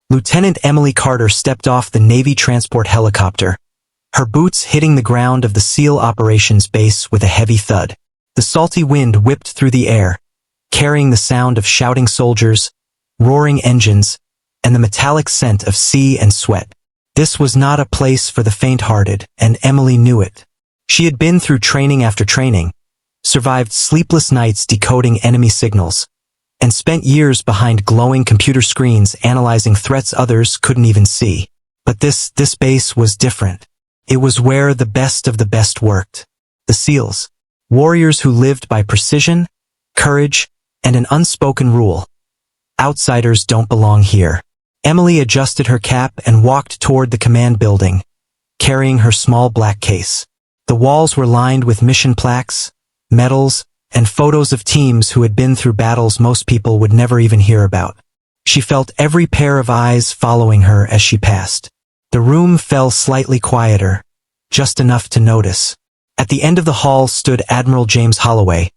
Lieutenant Emily Carter stepped off the Navy transport helicopter, her boots hitting the ground of the SEAL operations base with a heavy thud. The salty wind whipped through the air, carrying the sound of shouting soldiers, roaring engines, and the metallic scent of sea and sweat. This was not a place for the faint-hearted, and Emily knew it. She had been through training after training, survived sleepless nights decoding enemy signals, and spent years behind glowing computer screens analyzing threats others couldn't even see. But this base was different. It was where the best of the best worked. The SEALs, warriors who lived by precision, courage, and an unspoken rule. Outsiders don't belong here. Emily adjusted her cap and walked toward the command building, carrying her small black case. The walls were lined with mission plaques, medals, and photos of teams who had been through battles most people would never even hear about. She felt every pair of eyes following her as she passed. The room fell slightly quieter, just enough to notice. At the end of the hall stood Admiral James Holloway,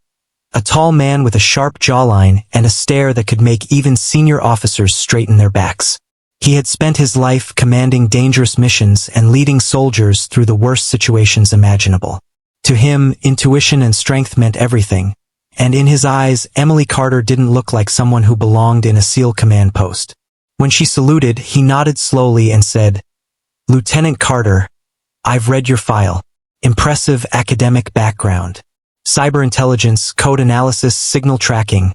a tall man with a sharp jawline and a stare that could make even senior officers straighten their backs. He had spent his life commanding dangerous missions and leading soldiers through the worst situations imaginable. To him, intuition and strength meant everything, and in his eyes, Emily Carter didn't look like someone who belonged in a SEAL command post. When she saluted, he nodded slowly and said, "Lieutenant Carter, I've read your file. Impressive academic background. Cyber intelligence, code analysis, signal tracking."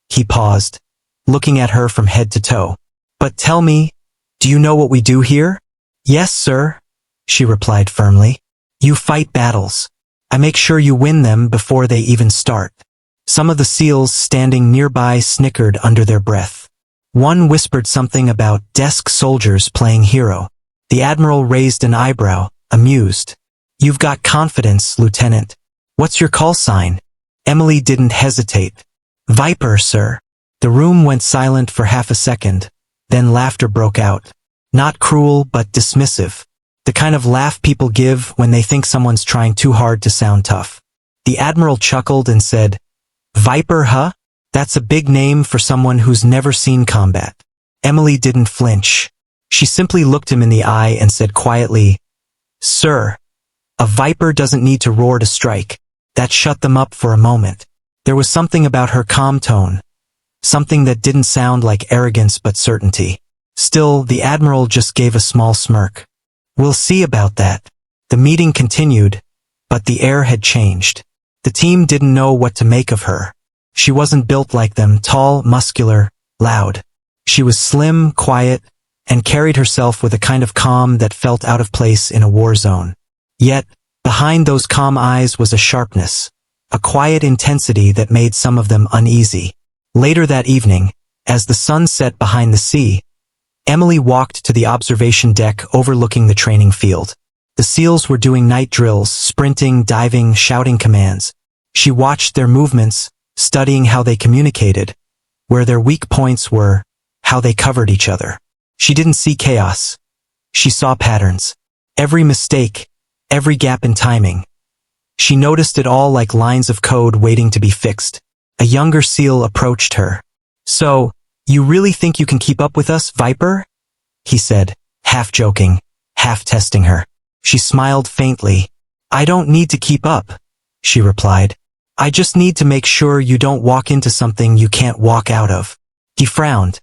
He paused, looking at her from head to toe. "But tell me, do you know what we do here?" "Yes, sir," she replied firmly. "You fight battles. I make sure you win them before they even start." Some of the SEALs standing nearby snickered under their breath. One whispered something about desk soldiers playing hero. The Admiral raised an eyebrow, amused. "You've got confidence, Lieutenant. What's your call sign?" Emily didn't hesitate. "Viper, sir." The room went silent for half a second, then laughter broke out. Not cruel, but dismissive. The kind of laugh people give when they think someone's trying too hard to sound tough. The Admiral chuckled and said, "Viper, huh? That's a big name for someone who's never seen combat." Emily didn't flinch. She simply looked him in the eye and said quietly, "Sir, a Viper doesn't need to roar to strike." That shut them up for a moment. There was something about her calm tone, something that didn't sound like arrogance but certainty. Still, the Admiral just gave a small smirk. "We'll see about that." The meeting continued, but the air had changed. The team didn't know what to make of her. She wasn't built like them, tall, muscular, loud. She was slim, quiet, and carried herself with a kind of calm that felt out of place in a war zone. Yet, behind those calm eyes was a sharpness, a quiet intensity that made some of them uneasy. Later that evening, as the sun set behind the sea, Emily walked to the observation deck overlooking the training field. The SEALs were doing night drills, sprinting, diving, shouting commands. She watched their movements, studying how they communicated, where their weak points were, how they covered each other. She didn't see chaos. She saw patterns. Every mistake, every gap in timing. She noticed it all like lines of code waiting to be fixed. A younger SEAL approached her. "So, you really think you can keep up with us, Viper?" he said, half joking, half testing her. She smiled faintly. "I don't need to keep up," she replied. "I just need to make sure you don't walk into something you can't walk out of." He frowned,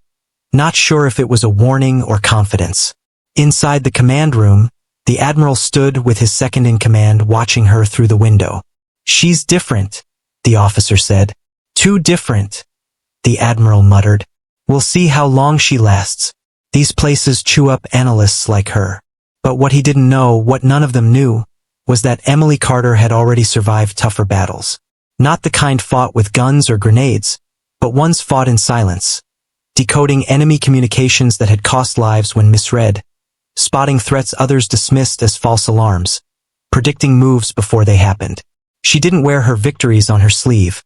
not sure if it was a warning or confidence. Inside the command room, the Admiral stood with his second-in-command watching her through the window. "She's different," the officer said. "Too different," the Admiral muttered. "We'll see how long she lasts. These places chew up analysts like her." But what he didn't know, what none of them knew, was that Emily Carter had already survived tougher battles. Not the kind fought with guns or grenades, but ones fought in silence, decoding enemy communications that had cost lives when misread, spotting threats others dismissed as false alarms, predicting moves before they happened. She didn't wear her victories on her sleeve.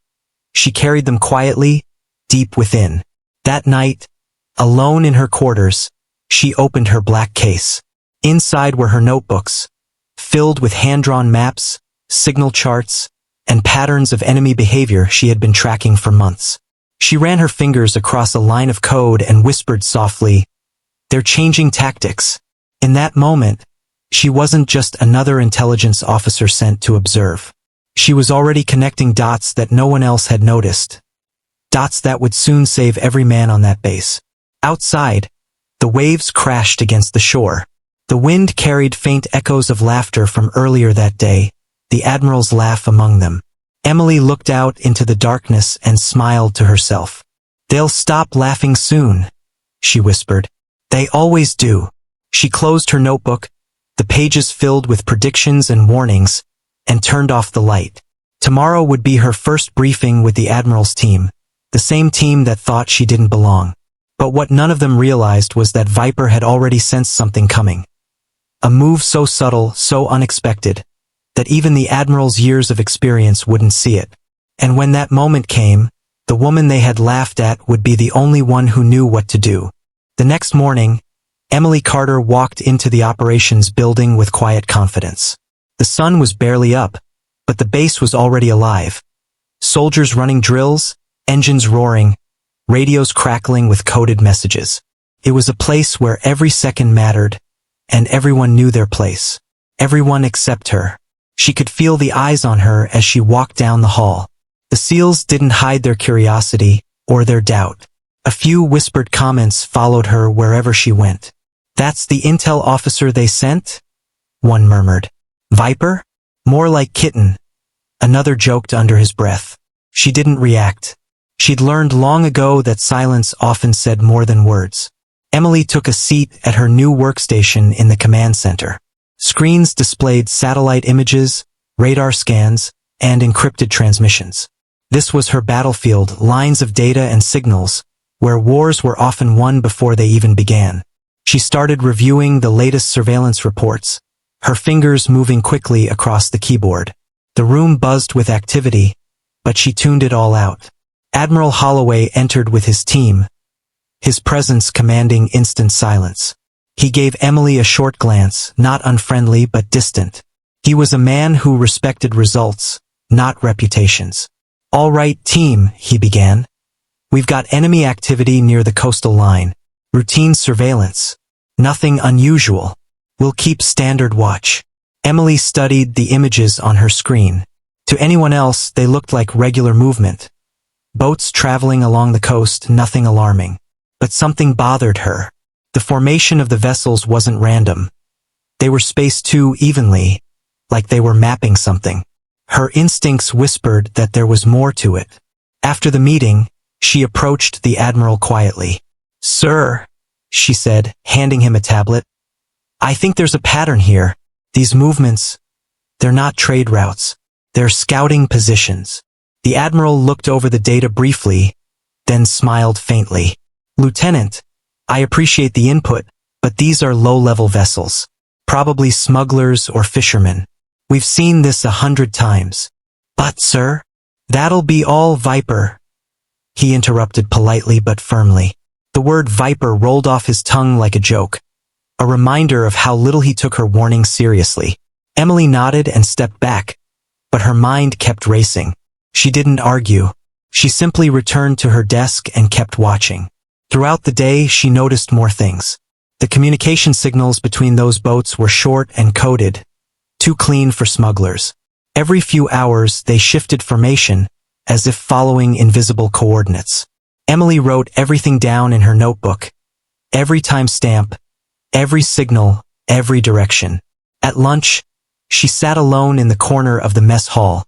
She carried them quietly, deep within. That night, alone in her quarters, she opened her black case. Inside were her notebooks, filled with hand-drawn maps, signal charts, and patterns of enemy behavior she had been tracking for months. She ran her fingers across a line of code and whispered softly, They're changing tactics. In that moment, she wasn't just another intelligence officer sent to observe. She was already connecting dots that no one else had noticed. Dots that would soon save every man on that base. Outside, the waves crashed against the shore. The wind carried faint echoes of laughter from earlier that day, the Admiral's laugh among them. Emily looked out into the darkness and smiled to herself. "They'll stop laughing soon," she whispered. "They always do." She closed her notebook, the pages filled with predictions and warnings, and turned off the light. Tomorrow would be her first briefing with the Admiral's team, the same team that thought she didn't belong. But what none of them realized was that Viper had already sensed something coming. A move so subtle, so unexpected, that even the Admiral's years of experience wouldn't see it. And when that moment came, the woman they had laughed at would be the only one who knew what to do. The next morning, Emily Carter walked into the operations building with quiet confidence. The sun was barely up, but the base was already alive. Soldiers running drills, engines roaring, radios crackling with coded messages. It was a place where every second mattered, and everyone knew their place. Everyone except her. She could feel the eyes on her as she walked down the hall. The SEALs didn't hide their curiosity or their doubt. A few whispered comments followed her wherever she went. "That's the intel officer they sent?" one murmured. "Viper? More like Kitten," another joked under his breath. She didn't react. She'd learned long ago that silence often said more than words. Emily took a seat at her new workstation in the command center. Screens displayed satellite images, radar scans, and encrypted transmissions. This was her battlefield, lines of data and signals, where wars were often won before they even began. She started reviewing the latest surveillance reports, her fingers moving quickly across the keyboard. The room buzzed with activity, but she tuned it all out. Admiral Holloway entered with his team, his presence commanding instant silence. He gave Emily a short glance, not unfriendly but distant. He was a man who respected results, not reputations. "All right, team," he began. "We've got enemy activity near the coastal line. Routine surveillance. Nothing unusual. We'll keep standard watch." Emily studied the images on her screen. To anyone else, they looked like regular movement. Boats traveling along the coast, nothing alarming. But something bothered her. The formation of the vessels wasn't random. They were spaced too evenly, like they were mapping something. Her instincts whispered that there was more to it. After the meeting, she approached the Admiral quietly. "Sir," she said, handing him a tablet, "I think there's a pattern here. These movements, they're not trade routes. They're scouting positions." The Admiral looked over the data briefly, then smiled faintly. "Lieutenant, I appreciate the input, but these are low-level vessels. Probably smugglers or fishermen. We've seen this 100 times. But, sir, that'll be all Viper," he interrupted politely but firmly. The word Viper rolled off his tongue like a joke, a reminder of how little he took her warning seriously. Emily nodded and stepped back, but her mind kept racing. She didn't argue. She simply returned to her desk and kept watching. Throughout the day, she noticed more things. The communication signals between those boats were short and coded, too clean for smugglers. Every few hours, they shifted formation, as if following invisible coordinates. Emily wrote everything down in her notebook. Every timestamp, every signal, every direction. At lunch, she sat alone in the corner of the mess hall,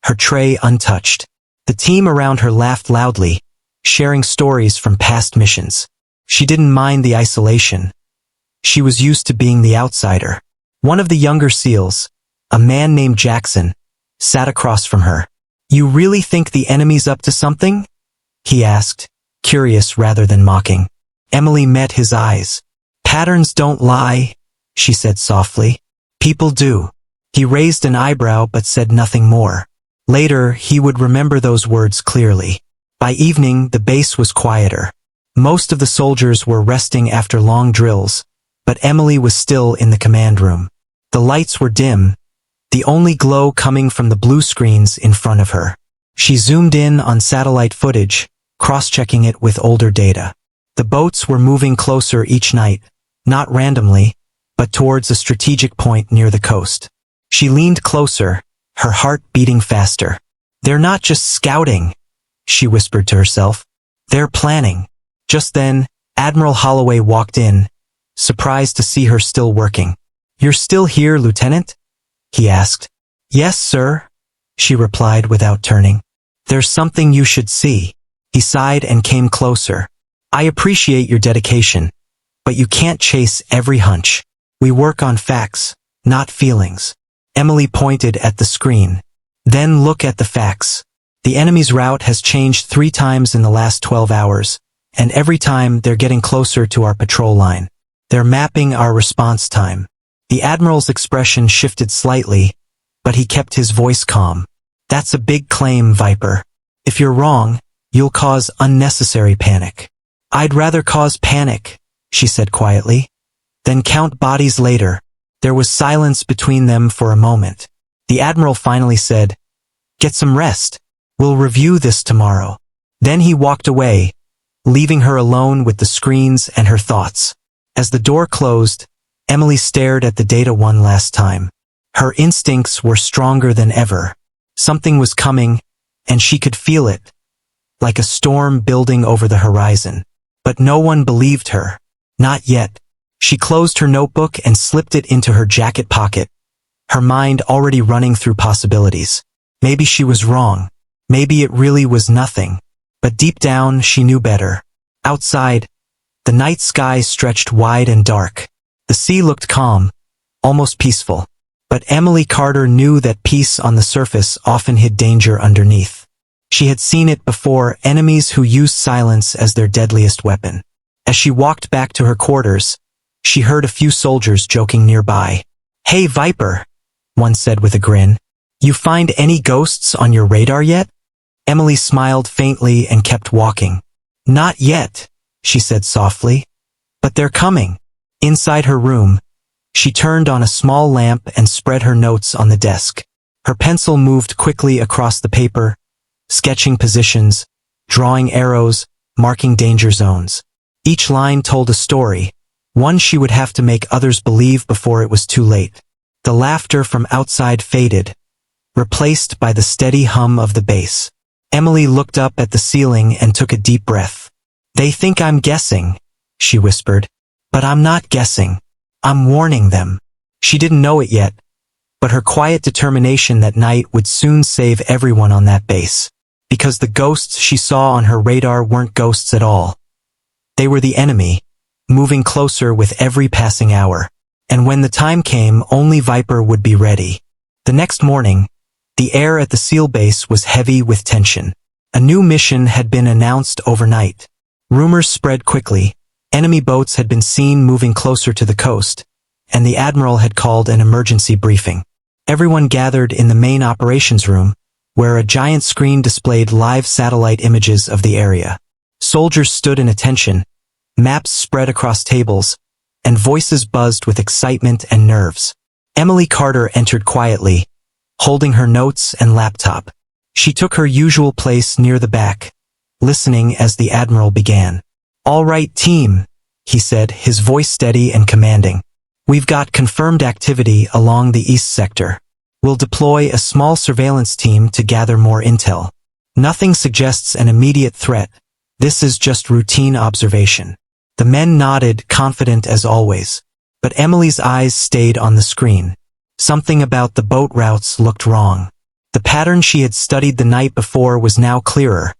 her tray untouched. The team around her laughed loudly, sharing stories from past missions. She didn't mind the isolation. She was used to being the outsider. One of the younger SEALs, a man named Jackson, sat across from her. "You really think the enemy's up to something?" he asked, curious rather than mocking. Emily met his eyes. "Patterns don't lie," she said softly. "People do." He raised an eyebrow but said nothing more. Later, he would remember those words clearly. By evening, the base was quieter. Most of the soldiers were resting after long drills, but Emily was still in the command room. The lights were dim, the only glow coming from the blue screens in front of her. She zoomed in on satellite footage, cross-checking it with older data. The boats were moving closer each night, not randomly, but towards a strategic point near the coast. She leaned closer, her heart beating faster. "They're not just scouting," she whispered to herself. "They're planning." Just then, Admiral Holloway walked in, surprised to see her still working. "You're still here, Lieutenant?" he asked. "Yes, sir," she replied without turning. "There's something you should see." He sighed and came closer. "I appreciate your dedication, but you can't chase every hunch. We work on facts, not feelings." Emily pointed at the screen. "Then look at the facts. The enemy's route has changed 3 times in the last 12 hours, and every time they're getting closer to our patrol line. They're mapping our response time." The Admiral's expression shifted slightly, but he kept his voice calm. "That's a big claim, Viper. If you're wrong, you'll cause unnecessary panic." "I'd rather cause panic," she said quietly. "Then count bodies later." There was silence between them for a moment. The Admiral finally said, "Get some rest. We'll review this tomorrow." Then he walked away, leaving her alone with the screens and her thoughts. As the door closed, Emily stared at the data one last time. Her instincts were stronger than ever. Something was coming, and she could feel it, like a storm building over the horizon. But no one believed her. Not yet. She closed her notebook and slipped it into her jacket pocket, her mind already running through possibilities. Maybe she was wrong. Maybe it really was nothing. But deep down, she knew better. Outside, the night sky stretched wide and dark. The sea looked calm, almost peaceful. But Emily Carter knew that peace on the surface often hid danger underneath. She had seen it before, enemies who used silence as their deadliest weapon. As she walked back to her quarters, she heard a few soldiers joking nearby. "Hey, Viper," one said with a grin. "You find any ghosts on your radar yet?" Emily smiled faintly and kept walking. "Not yet," she said softly. "But they're coming." Inside her room, she turned on a small lamp and spread her notes on the desk. Her pencil moved quickly across the paper, sketching positions, drawing arrows, marking danger zones. Each line told a story, one she would have to make others believe before it was too late. The laughter from outside faded, replaced by the steady hum of the bass. Emily looked up at the ceiling and took a deep breath. "They think I'm guessing," she whispered. "But I'm not guessing. I'm warning them." She didn't know it yet, but her quiet determination that night would soon save everyone on that base. Because the ghosts she saw on her radar weren't ghosts at all. They were the enemy, moving closer with every passing hour. And when the time came, only Viper would be ready. The next morning, the air at the SEAL base was heavy with tension. A new mission had been announced overnight. Rumors spread quickly. Enemy boats had been seen moving closer to the coast, and the Admiral had called an emergency briefing. Everyone gathered in the main operations room, where a giant screen displayed live satellite images of the area. Soldiers stood in attention, maps spread across tables, and voices buzzed with excitement and nerves. Emily Carter entered quietly, holding her notes and laptop. She took her usual place near the back, listening as the Admiral began. "All right, team," he said, his voice steady and commanding. "We've got confirmed activity along the east sector. We'll deploy a small surveillance team to gather more intel. Nothing suggests an immediate threat. This is just routine observation." The men nodded, confident as always. But Emily's eyes stayed on the screen. Something about the boat routes looked wrong. The pattern she had studied the night before was now clearer.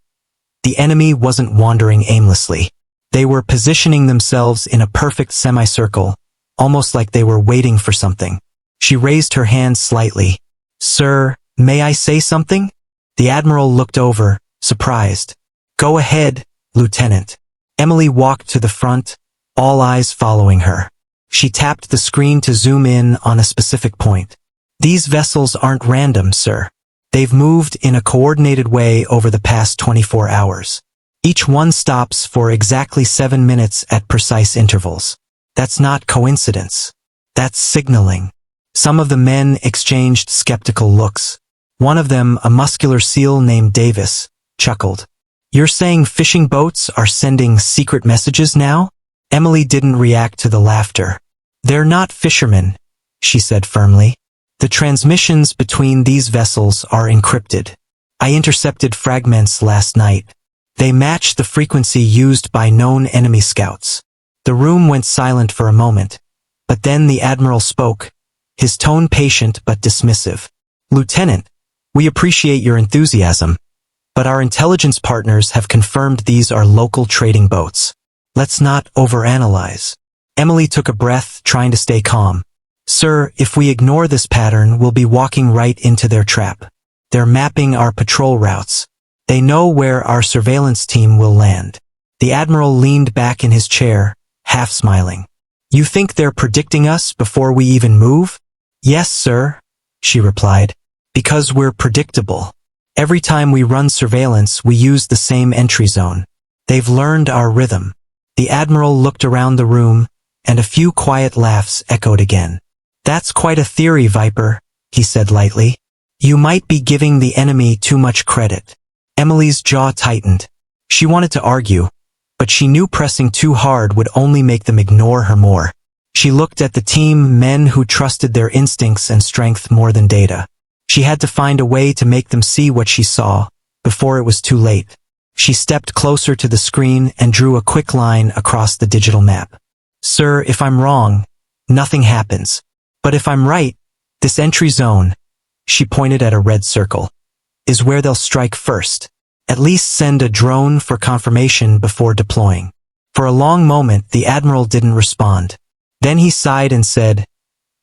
The enemy wasn't wandering aimlessly. They were positioning themselves in a perfect semicircle, almost like they were waiting for something. She raised her hand slightly. "Sir, may I say something?" The Admiral looked over, surprised. "Go ahead, Lieutenant." Emily walked to the front, all eyes following her. She tapped the screen to zoom in on a specific point. "These vessels aren't random, sir. They've moved in a coordinated way over the past 24 hours. Each one stops for exactly 7 minutes at precise intervals. That's not coincidence. That's signaling." Some of the men exchanged skeptical looks. One of them, a muscular SEAL named Davis, chuckled. You're saying fishing boats are sending secret messages now? Emily didn't react to the laughter. They're not fishermen, she said firmly. The transmissions between these vessels are encrypted. I intercepted fragments last night. They match the frequency used by known enemy scouts. The room went silent for a moment, but then the Admiral spoke, his tone patient but dismissive. Lieutenant, we appreciate your enthusiasm, but our intelligence partners have confirmed these are local trading boats. Let's not overanalyze. Emily took a breath, trying to stay calm. Sir, if we ignore this pattern, we'll be walking right into their trap. They're mapping our patrol routes. They know where our surveillance team will land. The Admiral leaned back in his chair, half smiling. You think they're predicting us before we even move? Yes, sir, she replied. Because we're predictable. Every time we run surveillance, we use the same entry zone. They've learned our rhythm. The Admiral looked around the room, and a few quiet laughs echoed again. That's quite a theory, Viper, he said lightly. You might be giving the enemy too much credit. Emily's jaw tightened. She wanted to argue, but she knew pressing too hard would only make them ignore her more. She looked at the team, men who trusted their instincts and strength more than data. She had to find a way to make them see what she saw, before it was too late. She stepped closer to the screen and drew a quick line across the digital map. Sir, if I'm wrong, nothing happens. But if I'm right, this entry zone, she pointed at a red circle, is where they'll strike first. At least send a drone for confirmation before deploying. For a long moment, the Admiral didn't respond. Then he sighed and said,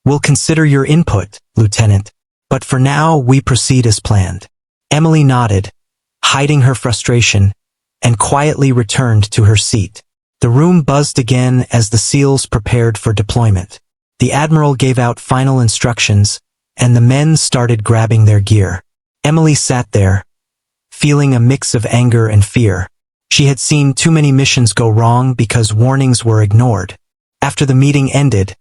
We'll consider your input, Lieutenant. But for now, we proceed as planned. Emily nodded, hiding her frustration, and quietly returned to her seat. The room buzzed again as the SEALs prepared for deployment. The Admiral gave out final instructions, and the men started grabbing their gear. Emily sat there, feeling a mix of anger and fear. She had seen too many missions go wrong because warnings were ignored. After the meeting ended,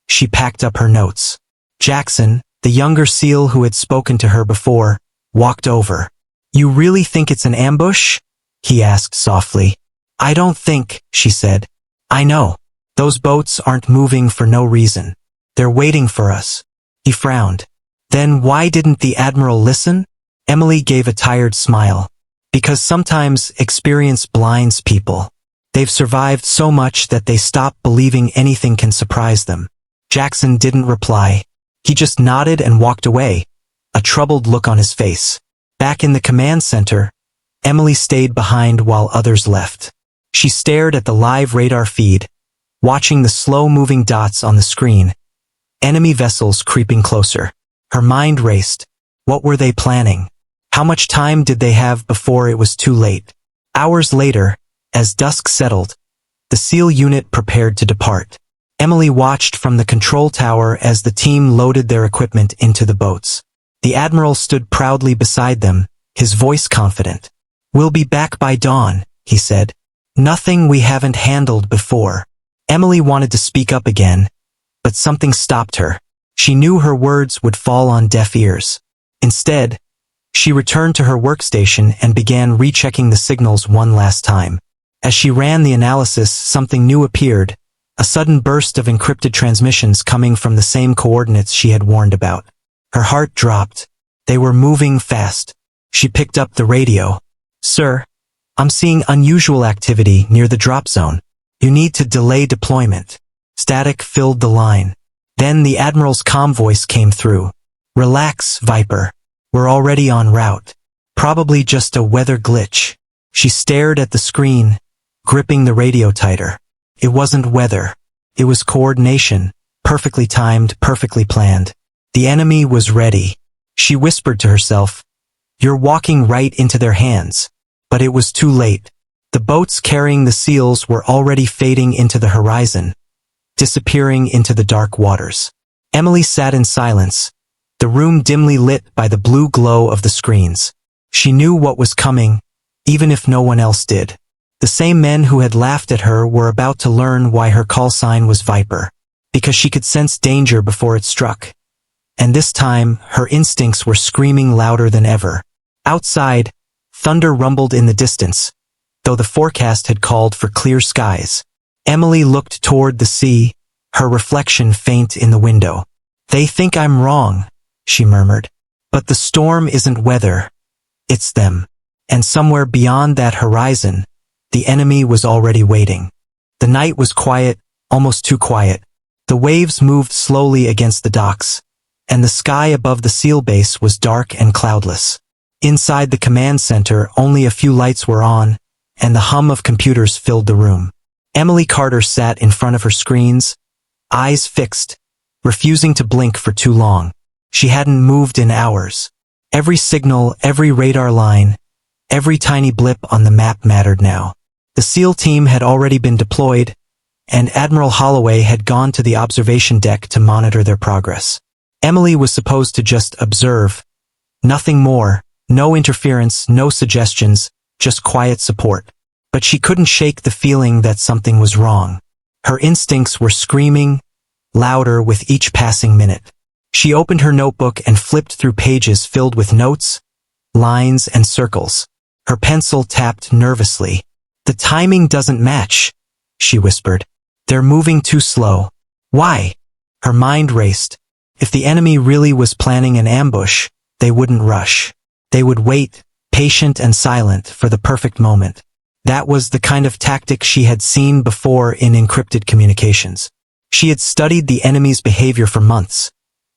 she packed up her notes. Jackson, the younger SEAL who had spoken to her before, walked over. You really think it's an ambush? He asked softly. I don't think, she said. I know. Those boats aren't moving for no reason. They're waiting for us. He frowned. Then why didn't the Admiral listen? Emily gave a tired smile. Because sometimes experience blinds people. They've survived so much that they stop believing anything can surprise them. Jackson didn't reply. He just nodded and walked away, a troubled look on his face. Back in the command center, Emily stayed behind while others left. She stared at the live radar feed, watching the slow-moving dots on the screen. Enemy vessels creeping closer. Her mind raced. What were they planning? How much time did they have before it was too late? Hours later, as dusk settled, the SEAL unit prepared to depart. Emily watched from the control tower as the team loaded their equipment into the boats. The Admiral stood proudly beside them, his voice confident. We'll be back by dawn, he said. Nothing we haven't handled before. Emily wanted to speak up again, but something stopped her. She knew her words would fall on deaf ears. Instead, she returned to her workstation and began rechecking the signals one last time. As she ran the analysis, something new appeared, a sudden burst of encrypted transmissions coming from the same coordinates she had warned about. Her heart dropped. They were moving fast. She picked up the radio. Sir, I'm seeing unusual activity near the drop zone. You need to delay deployment. Static filled the line. Then the Admiral's calm voice came through. Relax, Viper. We're already en route. Probably just a weather glitch. She stared at the screen, gripping the radio tighter. It wasn't weather. It was coordination, perfectly timed, perfectly planned. The enemy was ready. She whispered to herself, You're walking right into their hands. But it was too late. The boats carrying the SEALs were already fading into the horizon, disappearing into the dark waters. Emily sat in silence, the room dimly lit by the blue glow of the screens. She knew what was coming, even if no one else did. The same men who had laughed at her were about to learn why her call sign was Viper, because she could sense danger before it struck. And this time, her instincts were screaming louder than ever. Outside, thunder rumbled in the distance, though the forecast had called for clear skies. Emily looked toward the sea, her reflection faint in the window. "They think I'm wrong," she murmured. "But the storm isn't weather. It's them." And somewhere beyond that horizon, the enemy was already waiting. The night was quiet, almost too quiet. The waves moved slowly against the docks, and the sky above the SEAL base was dark and cloudless. Inside the command center, only a few lights were on, and the hum of computers filled the room. Emily Carter sat in front of her screens, eyes fixed, refusing to blink for too long. She hadn't moved in hours. Every signal, every radar line, every tiny blip on the map mattered now. The SEAL team had already been deployed, and Admiral Holloway had gone to the observation deck to monitor their progress. Emily was supposed to just observe. Nothing more, no interference, no suggestions, just quiet support. But she couldn't shake the feeling that something was wrong. Her instincts were screaming, louder with each passing minute. She opened her notebook and flipped through pages filled with notes, lines, and circles. Her pencil tapped nervously. "The timing doesn't match," she whispered. "They're moving too slow." "Why?" Her mind raced. If the enemy really was planning an ambush, they wouldn't rush. They would wait, patient and silent, for the perfect moment. That was the kind of tactic she had seen before in encrypted communications. She had studied the enemy's behavior for months.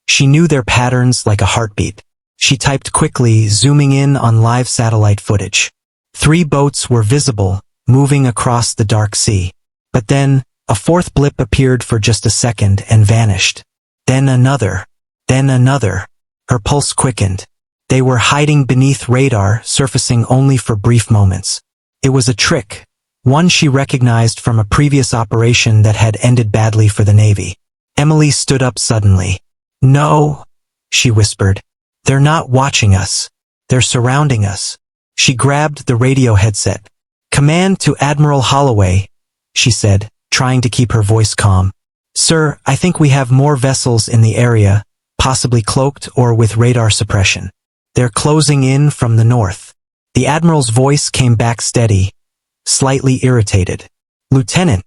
She knew their patterns like a heartbeat. She typed quickly, zooming in on live satellite footage. 3 boats were visible, moving across the dark sea. But then, a 4th blip appeared for just a second and vanished. Then another. Then another. Her pulse quickened. They were hiding beneath radar, surfacing only for brief moments. It was a trick, one she recognized from a previous operation that had ended badly for the Navy. Emily stood up suddenly. "No," she whispered. "They're not watching us. They're surrounding us." She grabbed the radio headset. "Command to Admiral Holloway," she said, trying to keep her voice calm. "Sir, I think we have more vessels in the area, possibly cloaked or with radar suppression. They're closing in from the north." The Admiral's voice came back steady, slightly irritated. "Lieutenant,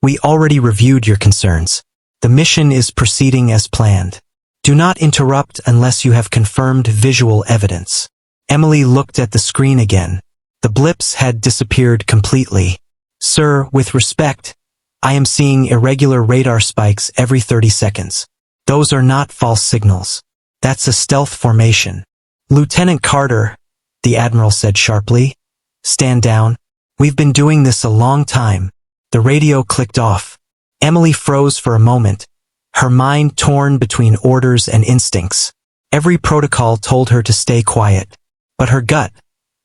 we already reviewed your concerns. The mission is proceeding as planned. Do not interrupt unless you have confirmed visual evidence." Emily looked at the screen again. The blips had disappeared completely. "Sir, with respect, I am seeing irregular radar spikes every 30 seconds. Those are not false signals. That's a stealth formation." "Lieutenant Carter," the Admiral said sharply, "stand down. We've been doing this a long time." The radio clicked off. Emily froze for a moment, her mind torn between orders and instincts. Every protocol told her to stay quiet. But her gut,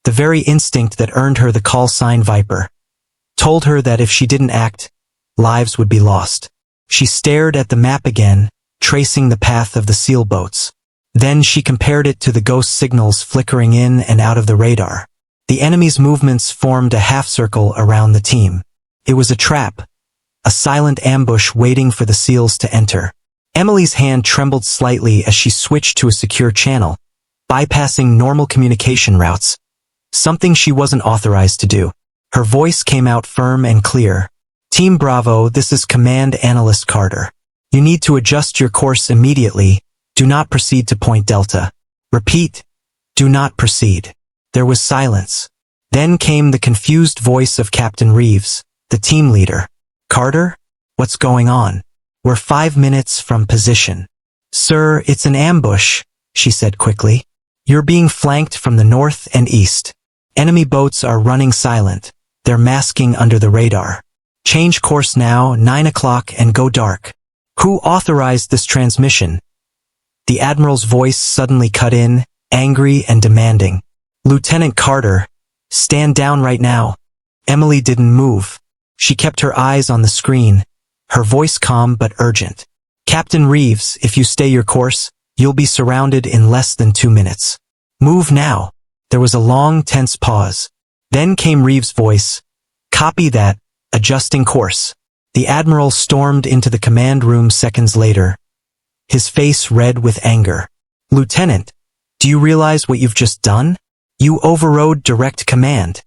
the very instinct that earned her the call sign Viper, told her that if she didn't act, lives would be lost. She stared at the map again, tracing the path of the SEAL boats. Then she compared it to the ghost signals flickering in and out of the radar. The enemy's movements formed a half-circle around the team. It was a trap, a silent ambush waiting for the SEALs to enter. Emily's hand trembled slightly as she switched to a secure channel, bypassing normal communication routes, something she wasn't authorized to do. Her voice came out firm and clear. "Team Bravo, this is Command Analyst Carter. You need to adjust your course immediately. Do not proceed to Point Delta. Repeat, do not proceed." There was silence. Then came the confused voice of Captain Reeves, the team leader. "Carter? What's going on? We're 5 minutes from position." "Sir, it's an ambush," she said quickly. "You're being flanked from the north and east. Enemy boats are running silent. They're masking under the radar. Change course now, 9 o'clock, and go dark." "Who authorized this transmission?" The Admiral's voice suddenly cut in, angry and demanding. "Lieutenant Carter, stand down right now." Emily didn't move. She kept her eyes on the screen, her voice calm but urgent. "Captain Reeves, if you stay your course, you'll be surrounded in less than 2 minutes. Move now." There was a long, tense pause. Then came Reeves' voice. "Copy that, adjusting course." The Admiral stormed into the command room seconds later, his face red with anger. "Lieutenant, do you realize what you've just done? You overrode direct command.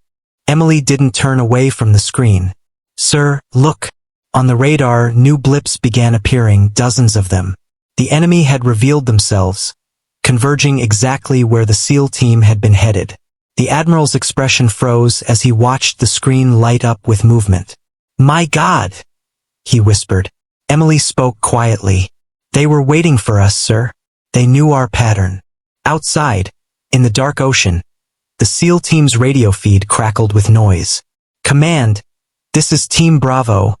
Emily didn't turn away from the screen. "Sir, look." On the radar, new blips began appearing, dozens of them. The enemy had revealed themselves, converging exactly where the SEAL team had been headed. The Admiral's expression froze as he watched the screen light up with movement. "My God!" he whispered. Emily spoke quietly. "They were waiting for us, sir. They knew our pattern." Outside, in the dark ocean, the SEAL team's radio feed crackled with noise. "Command, this is Team Bravo,"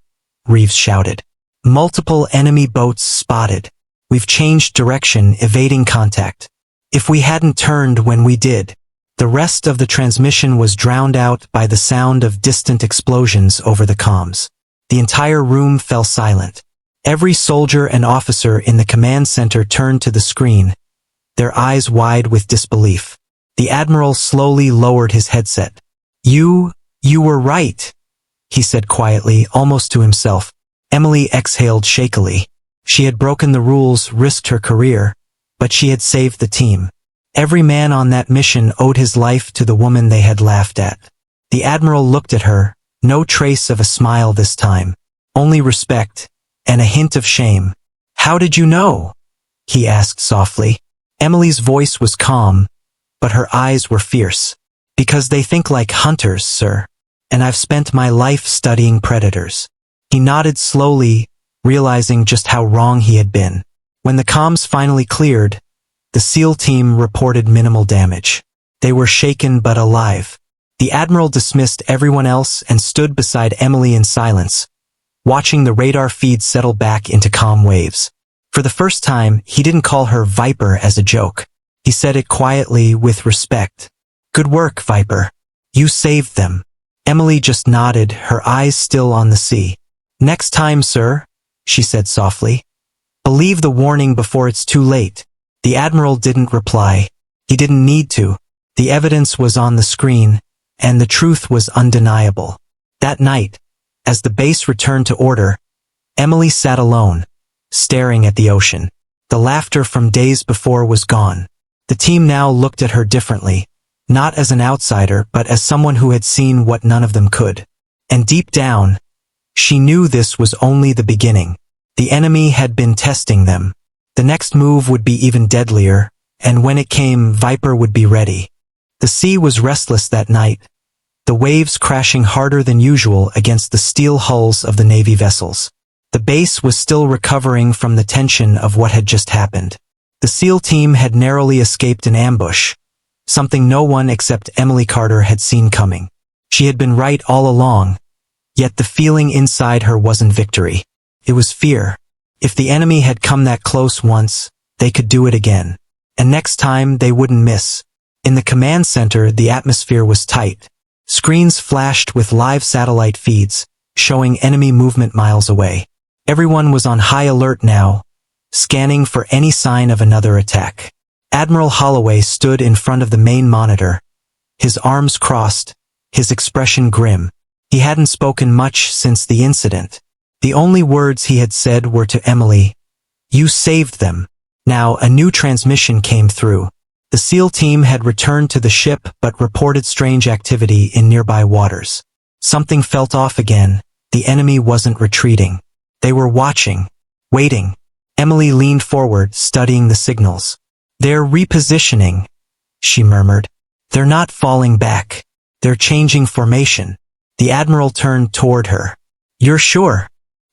Reeves shouted. "Multiple enemy boats spotted. We've changed direction, evading contact. If we hadn't turned when we did." The rest of the transmission was drowned out by the sound of distant explosions over the comms. The entire room fell silent. Every soldier and officer in the command center turned to the screen, their eyes wide with disbelief. The Admiral slowly lowered his headset. You were right," he said quietly, almost to himself. Emily exhaled shakily. She had broken the rules, risked her career, but she had saved the team. Every man on that mission owed his life to the woman they had laughed at. The Admiral looked at her, no trace of a smile this time, only respect, and a hint of shame. "How did you know?" he asked softly. Emily's voice was calm, but her eyes were fierce. "Because they think like hunters, sir, and I've spent my life studying predators." He nodded slowly, realizing just how wrong he had been. When the comms finally cleared, the SEAL team reported minimal damage. They were shaken but alive. The Admiral dismissed everyone else and stood beside Emily in silence, watching the radar feed settle back into calm waves. For the first time, he didn't call her Viper as a joke. He said it quietly, with respect. "Good work, Viper. You saved them." Emily just nodded, her eyes still on the sea. "Next time, sir," she said softly. "Believe the warning before it's too late." The Admiral didn't reply. He didn't need to. The evidence was on the screen, and the truth was undeniable. That night, as the base returned to order, Emily sat alone, staring at the ocean. The laughter from days before was gone. The team now looked at her differently, not as an outsider but as someone who had seen what none of them could. And deep down, she knew this was only the beginning. The enemy had been testing them. The next move would be even deadlier, and when it came, Viper would be ready. The sea was restless that night, the waves crashing harder than usual against the steel hulls of the Navy vessels. The base was still recovering from the tension of what had just happened. The SEAL team had narrowly escaped an ambush, something no one except Emily Carter had seen coming. She had been right all along, yet the feeling inside her wasn't victory. It was fear. If the enemy had come that close once, they could do it again. And next time, they wouldn't miss. In the command center, the atmosphere was tight. Screens flashed with live satellite feeds, showing enemy movement miles away. Everyone was on high alert now, scanning for any sign of another attack. Admiral Holloway stood in front of the main monitor, his arms crossed, his expression grim. He hadn't spoken much since the incident. The only words he had said were to Emily, "You saved them." Now a new transmission came through. The SEAL team had returned to the ship but reported strange activity in nearby waters. Something felt off again. The enemy wasn't retreating. They were watching, waiting. Emily leaned forward, studying the signals. "They're repositioning," she murmured. "They're not falling back. They're changing formation." The Admiral turned toward her. "You're sure?"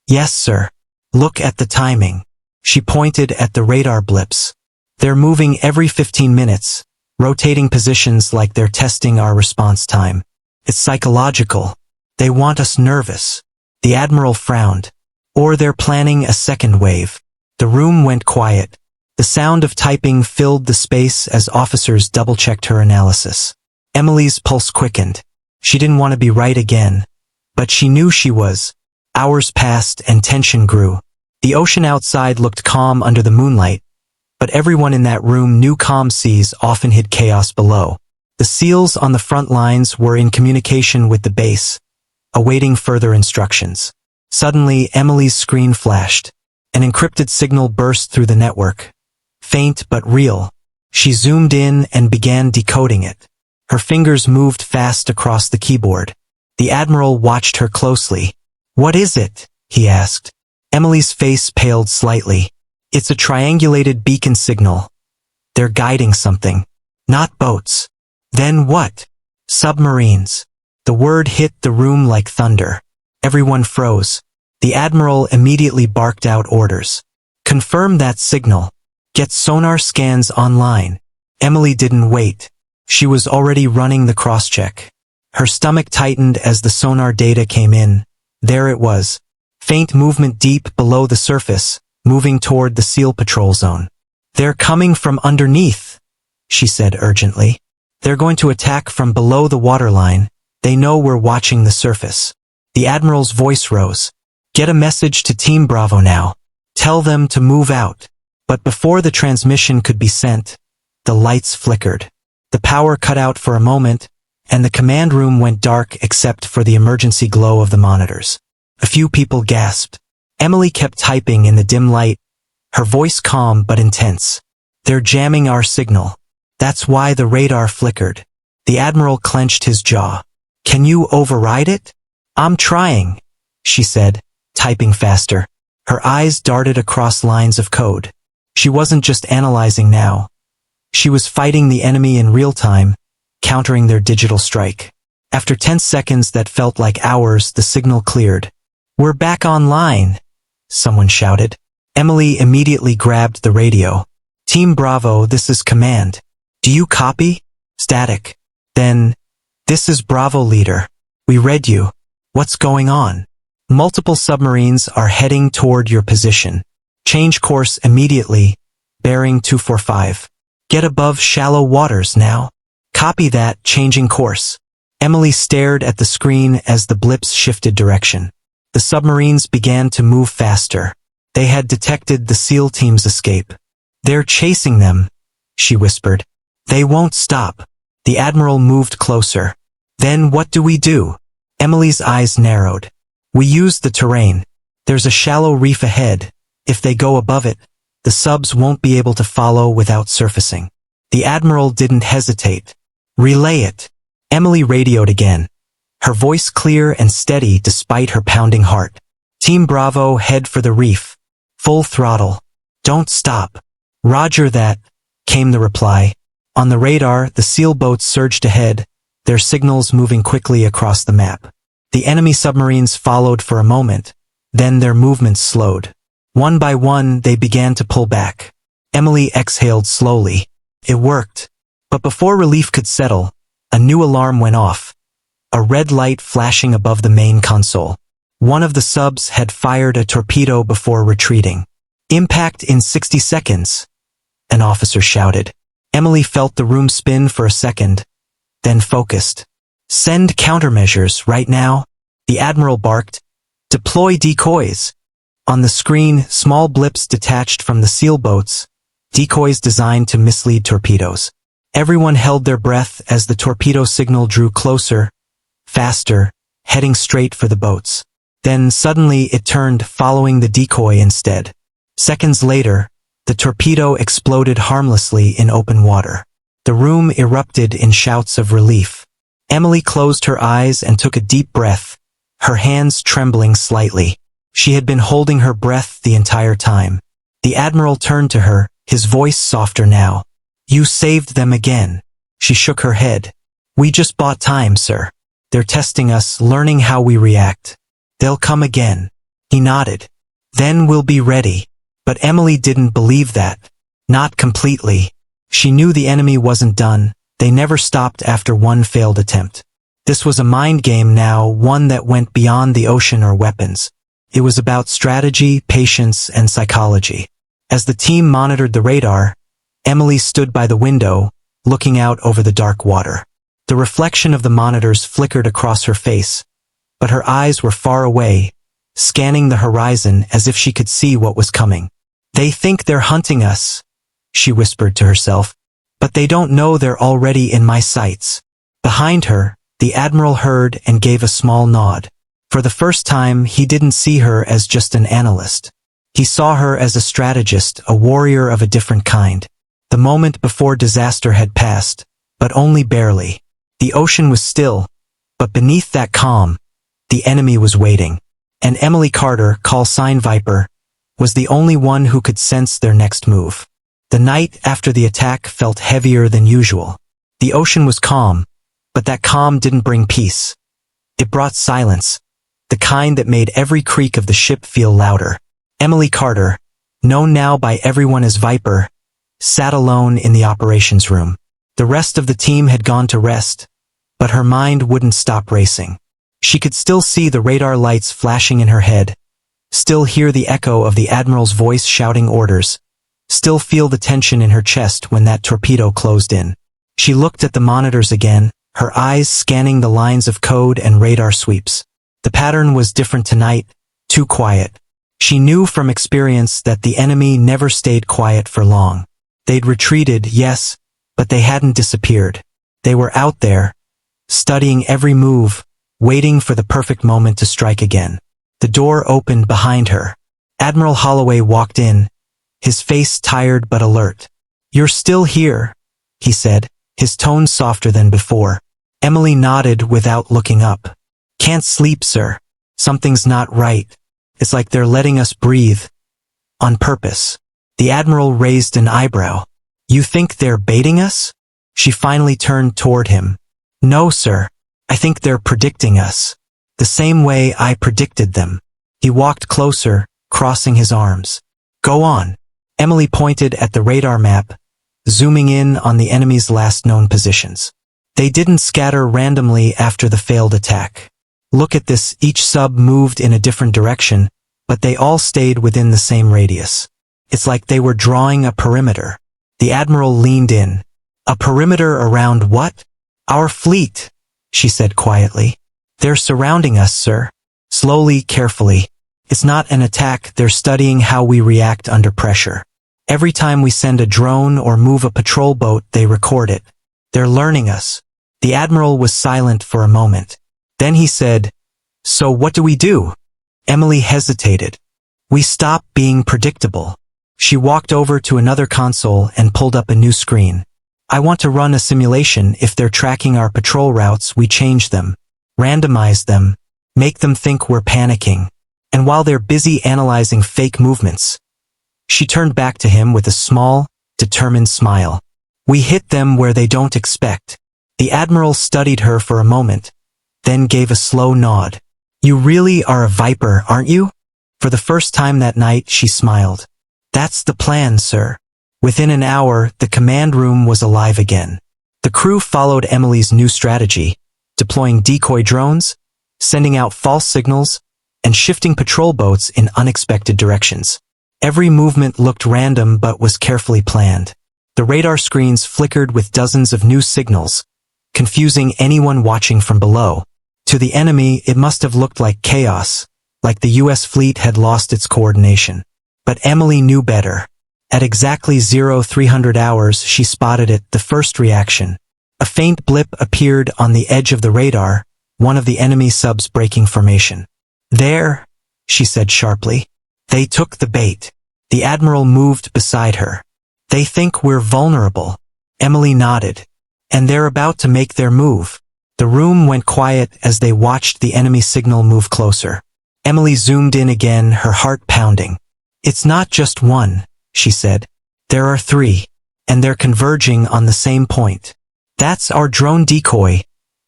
"Yes, sir. Look at the timing." She pointed at the radar blips. "They're moving every 15 minutes, rotating positions like they're testing our response time. It's psychological. They want us nervous." The Admiral frowned. "Or they're planning a second wave." The room went quiet. The sound of typing filled the space as officers double-checked her analysis. Emily's pulse quickened. She didn't want to be right again, but she knew she was. Hours passed and tension grew. The ocean outside looked calm under the moonlight, but everyone in that room knew calm seas often hid chaos below. The SEALs on the front lines were in communication with the base, awaiting further instructions. Suddenly, Emily's screen flashed. An encrypted signal burst through the network. Faint but real. She zoomed in and began decoding it. Her fingers moved fast across the keyboard. The Admiral watched her closely. "What is it?" he asked. Emily's face paled slightly. "It's a triangulated beacon signal. They're guiding something. Not boats." "Then what?" "Submarines." The word hit the room like thunder. Everyone froze. The Admiral immediately barked out orders. "Confirm that signal. Get sonar scans online." Emily didn't wait. She was already running the cross-check. Her stomach tightened as the sonar data came in. There it was. Faint movement deep below the surface, moving toward the SEAL patrol zone. "They're coming from underneath," she said urgently. "They're going to attack from below the waterline. They know we're watching the surface." The Admiral's voice rose. "Get a message to Team Bravo now. Tell them to move out." But before the transmission could be sent, the lights flickered. The power cut out for a moment, and the command room went dark except for the emergency glow of the monitors. A few people gasped. Emily kept typing in the dim light, her voice calm but intense. "They're jamming our signal. That's why the radar flickered." The Admiral clenched his jaw. "Can you override it?" "I'm trying," she said, typing faster. Her eyes darted across lines of code. She wasn't just analyzing now. She was fighting the enemy in real time, countering their digital strike. After 10 seconds that felt like hours, the signal cleared. "We're back online," someone shouted. Emily immediately grabbed the radio. "Team Bravo, this is command. Do you copy?" "Static." "Then, this is Bravo leader. We read you. What's going on?" "Multiple submarines are heading toward your position. Change course immediately, bearing 245. Get above shallow waters now." "Copy that, changing course." Emily stared at the screen as the blips shifted direction. The submarines began to move faster. They had detected the SEAL team's escape. "They're chasing them," she whispered. "They won't stop." The Admiral moved closer. "Then what do we do?" Emily's eyes narrowed. "We use the terrain. There's a shallow reef ahead. If they go above it, the subs won't be able to follow without surfacing." The Admiral didn't hesitate. "Relay it." Emily radioed again, her voice clear and steady despite her pounding heart. "Team Bravo, head for the reef. Full throttle. Don't stop." "Roger that," came the reply. On the radar, the SEAL boats surged ahead, their signals moving quickly across the map. The enemy submarines followed for a moment, then their movements slowed. One by one, they began to pull back. Emily exhaled slowly. It worked. But before relief could settle, a new alarm went off. A red light flashing above the main console. One of the subs had fired a torpedo before retreating. "Impact in 60 seconds, an officer shouted. Emily felt the room spin for a second, then focused. "Send countermeasures right now," the Admiral barked. "Deploy decoys." On the screen, small blips detached from the SEAL boats, decoys designed to mislead torpedoes. Everyone held their breath as the torpedo signal drew closer, faster, heading straight for the boats. Then suddenly it turned, following the decoy instead. Seconds later, the torpedo exploded harmlessly in open water. The room erupted in shouts of relief. Emily closed her eyes and took a deep breath, her hands trembling slightly. She had been holding her breath the entire time. The Admiral turned to her, his voice softer now. "You saved them again." She shook her head. "We just bought time, sir. They're testing us, learning how we react. They'll come again." He nodded. "Then we'll be ready." But Emily didn't believe that. Not completely. She knew the enemy wasn't done. They never stopped after one failed attempt. This was a mind game now, one that went beyond the ocean or weapons. It was about strategy, patience, and psychology. As the team monitored the radar, Emily stood by the window, looking out over the dark water. The reflection of the monitors flickered across her face, but her eyes were far away, scanning the horizon as if she could see what was coming. "They think they're hunting us," she whispered to herself, "but they don't know they're already in my sights." Behind her, the Admiral heard and gave a small nod. For the first time, he didn't see her as just an analyst. He saw her as a strategist, a warrior of a different kind. The moment before disaster had passed, but only barely. The ocean was still, but beneath that calm, the enemy was waiting. And Emily Carter, call sign Viper, was the only one who could sense their next move. The night after the attack felt heavier than usual. The ocean was calm, but that calm didn't bring peace. It brought silence, the kind that made every creak of the ship feel louder. Emily Carter, known now by everyone as Viper, sat alone in the operations room. The rest of the team had gone to rest, but her mind wouldn't stop racing. She could still see the radar lights flashing in her head, still hear the echo of the Admiral's voice shouting orders, still feel the tension in her chest when that torpedo closed in. She looked at the monitors again, her eyes scanning the lines of code and radar sweeps. The pattern was different tonight, too quiet. She knew from experience that the enemy never stayed quiet for long. They'd retreated, yes, but they hadn't disappeared. They were out there, studying every move, waiting for the perfect moment to strike again. The door opened behind her. Admiral Holloway walked in, his face tired but alert. "You're still here," he said, his tone softer than before. Emily nodded without looking up. "Can't sleep, sir. Something's not right. It's like they're letting us breathe. On purpose." The Admiral raised an eyebrow. "You think they're baiting us?" She finally turned toward him. "No, sir. I think they're predicting us. The same way I predicted them." He walked closer, crossing his arms. "Go on." Emily pointed at the radar map, zooming in on the enemy's last known positions. They didn't scatter randomly after the failed attack. Look at this, each sub moved in a different direction, but they all stayed within the same radius. It's like they were drawing a perimeter. The Admiral leaned in. "A perimeter around what?" "Our fleet," she said quietly. "They're surrounding us, sir." Slowly, carefully. "It's not an attack, they're studying how we react under pressure. Every time we send a drone or move a patrol boat, they record it. They're learning us." The Admiral was silent for a moment. Then he said, "So what do we do?" Emily hesitated. "We stop being predictable." She walked over to another console and pulled up a new screen. "I want to run a simulation. If they're tracking our patrol routes, we change them, randomize them, make them think we're panicking. And while they're busy analyzing fake movements," she turned back to him with a small, determined smile, "we hit them where they don't expect." The Admiral studied her for a moment, then gave a slow nod. "You really are a Viper, aren't you?" For the first time that night, she smiled. "That's the plan, sir." Within an hour, the command room was alive again. The crew followed Emily's new strategy, deploying decoy drones, sending out false signals, and shifting patrol boats in unexpected directions. Every movement looked random but was carefully planned. The radar screens flickered with dozens of new signals, confusing anyone watching from below. To the enemy, it must have looked like chaos, like the U.S. fleet had lost its coordination. But Emily knew better. At exactly 0300 hours, she spotted it, the first reaction. A faint blip appeared on the edge of the radar, one of the enemy subs breaking formation. "There," she said sharply. "They took the bait." The Admiral moved beside her. "They think we're vulnerable." Emily nodded. "And they're about to make their move." The room went quiet as they watched the enemy signal move closer. Emily zoomed in again, her heart pounding. "It's not just one," she said. "There are three, and they're converging on the same point." "That's our drone decoy,"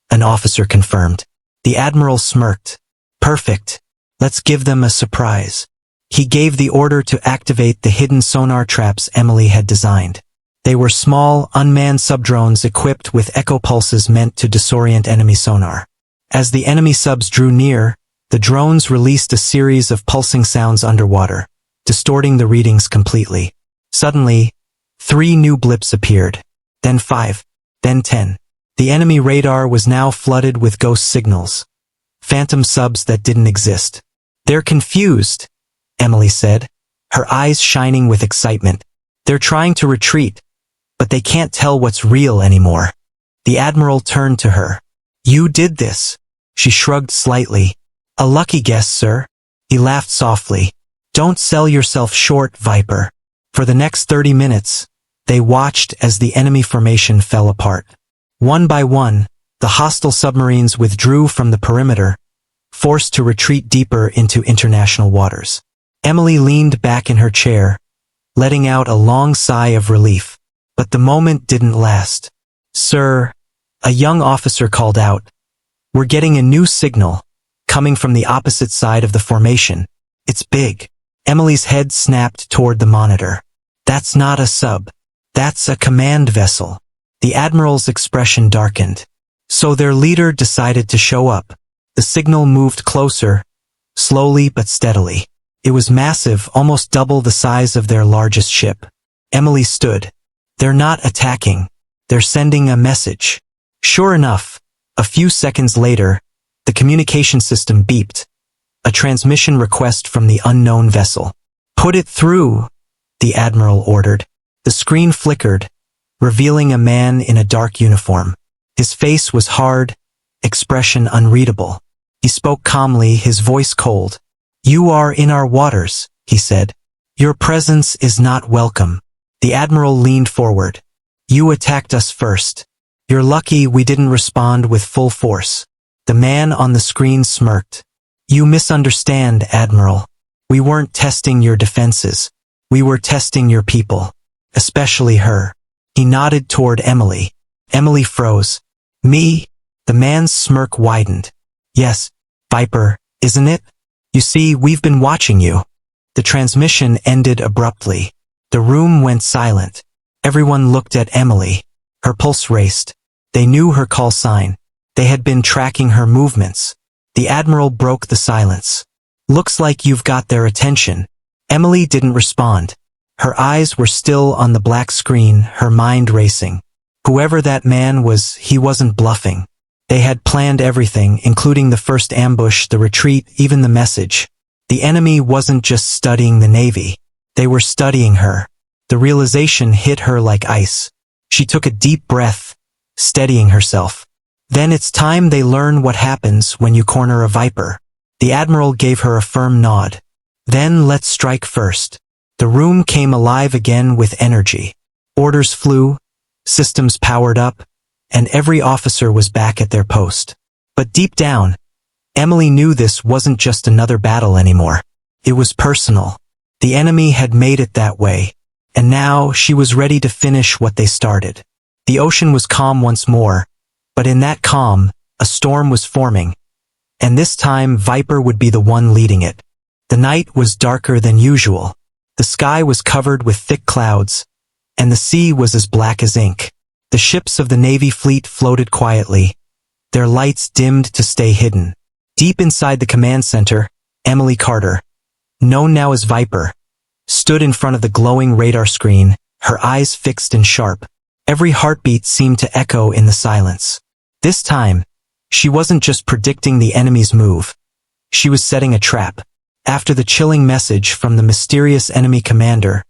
an officer confirmed. The Admiral smirked. "Perfect. Let's give them a surprise." He gave the order to activate the hidden sonar traps Emily had designed. They were small, unmanned subdrones equipped with echo pulses meant to disorient enemy sonar. As the enemy subs drew near, the drones released a series of pulsing sounds underwater, distorting the readings completely. Suddenly, 3 new blips appeared, then 5, then 10. The enemy radar was now flooded with ghost signals, phantom subs that didn't exist. "They're confused," Emily said, her eyes shining with excitement. "They're trying to retreat, but they can't tell what's real anymore." The Admiral turned to her. "You did this." She shrugged slightly. "A lucky guess, sir." He laughed softly. "Don't sell yourself short, Viper." For the next 30 minutes, they watched as the enemy formation fell apart. One by one, The hostile submarines withdrew from the perimeter, forced to retreat deeper into international waters. Emily leaned back in her chair, letting out a long sigh of relief. But the moment didn't last. "Sir," a young officer called out, "we're getting a new signal, coming from the opposite side of the formation. It's big." Emily's head snapped toward the monitor. "That's not a sub. That's a command vessel." The Admiral's expression darkened. So their leader decided to show up. The signal moved closer, slowly but steadily. It was massive, almost double the size of their largest ship. Emily stood. "They're not attacking. They're sending a message." Sure enough, a few seconds later, the communication system beeped. A transmission request from the unknown vessel. "Put it through," the Admiral ordered. The screen flickered, revealing a man in a dark uniform. His face was hard, expression unreadable. He spoke calmly, his voice cold. "You are in our waters," he said. "Your presence is not welcome." The Admiral leaned forward. "You attacked us first. You're lucky we didn't respond with full force." The man on the screen smirked. "You misunderstand, Admiral. We weren't testing your defenses. We were testing your people. Especially her." He nodded toward Emily. Emily froze. "Me?" The man's smirk widened. "Yes, Viper, isn't it? You see, we've been watching you." The transmission ended abruptly. The room went silent. Everyone looked at Emily. Her pulse raced. They knew her call sign. They had been tracking her movements. The Admiral broke the silence. "Looks like you've got their attention." Emily didn't respond. Her eyes were still on the black screen, her mind racing. Whoever that man was, he wasn't bluffing. They had planned everything, including the first ambush, the retreat, even the message. The enemy wasn't just studying the Navy. They were studying her. The realization hit her like ice. She took a deep breath, steadying herself. "Then it's time they learn what happens when you corner a Viper." The Admiral gave her a firm nod. "Then let's strike first." The room came alive again with energy. Orders flew, systems powered up, and every officer was back at their post. But deep down, Emily knew this wasn't just another battle anymore. It was personal. The enemy had made it that way, and now she was ready to finish what they started. The ocean was calm once more, but in that calm, a storm was forming, and this time Viper would be the one leading it. The night was darker than usual. The sky was covered with thick clouds, and the sea was as black as ink. The ships of the Navy fleet floated quietly, their lights dimmed to stay hidden. Deep inside the command center, Emily Carter, known now as Viper, stood in front of the glowing radar screen, her eyes fixed and sharp. Every heartbeat seemed to echo in the silence. This time, she wasn't just predicting the enemy's move. She was setting a trap. After the chilling message from the mysterious enemy commander,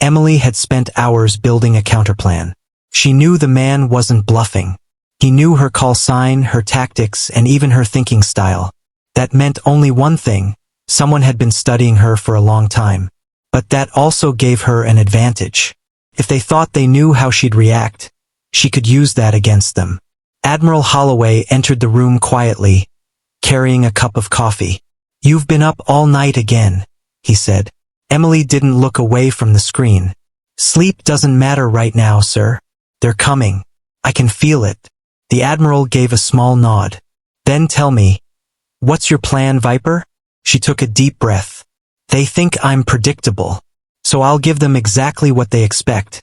Emily had spent hours building a counterplan. She knew the man wasn't bluffing. He knew her call sign, her tactics, and even her thinking style. That meant only one thing: someone had been studying her for a long time. But that also gave her an advantage. If they thought they knew how she'd react, she could use that against them. Admiral Holloway entered the room quietly, carrying a cup of coffee. "You've been up all night again," he said. Emily didn't look away from the screen. "Sleep doesn't matter right now, sir. They're coming. I can feel it." The Admiral gave a small nod. "Then tell me, what's your plan, Viper?" She took a deep breath. "They think I'm predictable, so I'll give them exactly what they expect,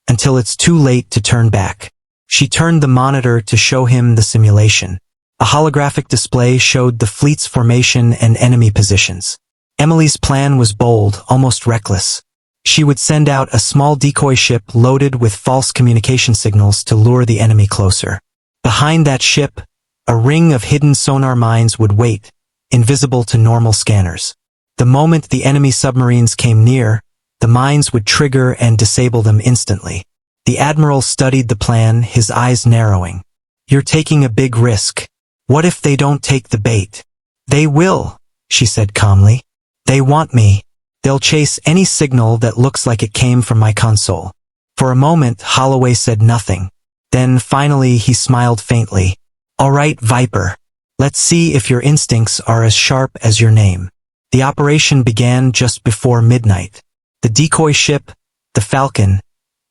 until it's too late to turn back." She turned the monitor to show him the simulation. A holographic display showed the fleet's formation and enemy positions. Emily's plan was bold, almost reckless. She would send out a small decoy ship loaded with false communication signals to lure the enemy closer. Behind that ship, a ring of hidden sonar mines would wait, invisible to normal scanners. The moment the enemy submarines came near, the mines would trigger and disable them instantly. The Admiral studied the plan, his eyes narrowing. "You're taking a big risk. What if they don't take the bait?" "They will," she said calmly. "They want me. They'll chase any signal that looks like it came from my console." For a moment, Holloway said nothing. Then finally he smiled faintly. All right, Viper. Let's see if your instincts are as sharp as your name. The operation began just before midnight. The decoy ship, the Falcon,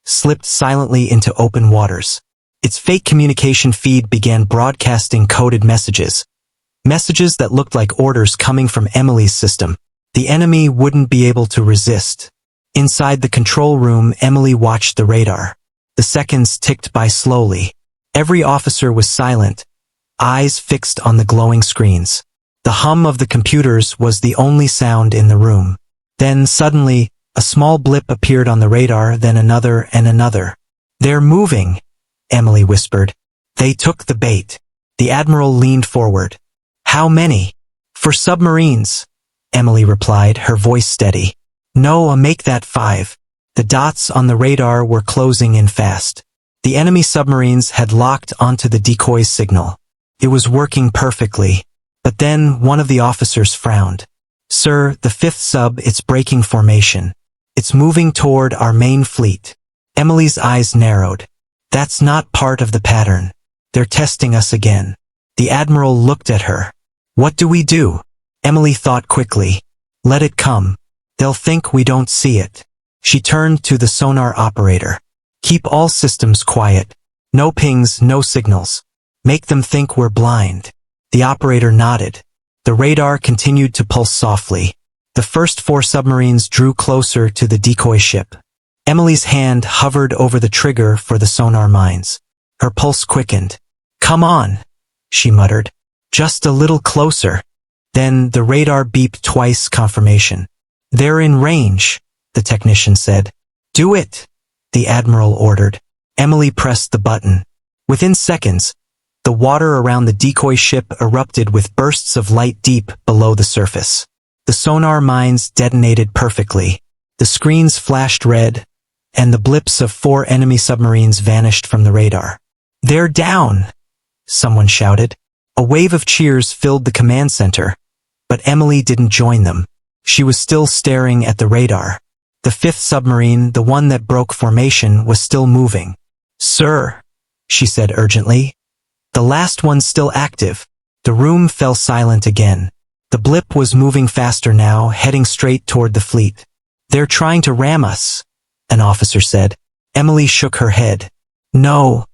slipped silently into open waters. Its fake communication feed began broadcasting coded messages. Messages that looked like orders coming from Emily's system. The enemy wouldn't be able to resist. Inside the control room, Emily watched the radar. The seconds ticked by slowly. Every officer was silent, eyes fixed on the glowing screens. The hum of the computers was the only sound in the room. Then suddenly, a small blip appeared on the radar, then another and another. "They're moving," Emily whispered. "They took the bait." The Admiral leaned forward. "How many?" "For submarines," Emily replied, her voice steady. "No, make that 5. The dots on the radar were closing in fast. The enemy submarines had locked onto the decoy's signal. It was working perfectly. But then one of the officers frowned. "Sir, the 5th sub, it's breaking formation. It's moving toward our main fleet." Emily's eyes narrowed. "That's not part of the pattern. They're testing us again." The Admiral looked at her. "What do we do?" Emily thought quickly. "Let it come. They'll think we don't see it." She turned to the sonar operator. "Keep all systems quiet. No pings, no signals. Make them think we're blind." The operator nodded. The radar continued to pulse softly. The first 4 submarines drew closer to the decoy ship. Emily's hand hovered over the trigger for the sonar mines. Her pulse quickened. "Come on," she muttered. "Just a little closer." Then the radar beeped twice, confirmation. "They're in range," the technician said. "Do it," the Admiral ordered. Emily pressed the button. Within seconds, the water around the decoy ship erupted with bursts of light deep below the surface. The sonar mines detonated perfectly. The screens flashed red, and the blips of 4 enemy submarines vanished from the radar. "They're down!" someone shouted. A wave of cheers filled the command center, but Emily didn't join them. She was still staring at the radar. The 5th submarine, the one that broke formation, was still moving. "Sir," she said urgently. "The last one's still active." The room fell silent again. The blip was moving faster now, heading straight toward the fleet. "They're trying to ram us," an officer said. Emily shook her head. "No,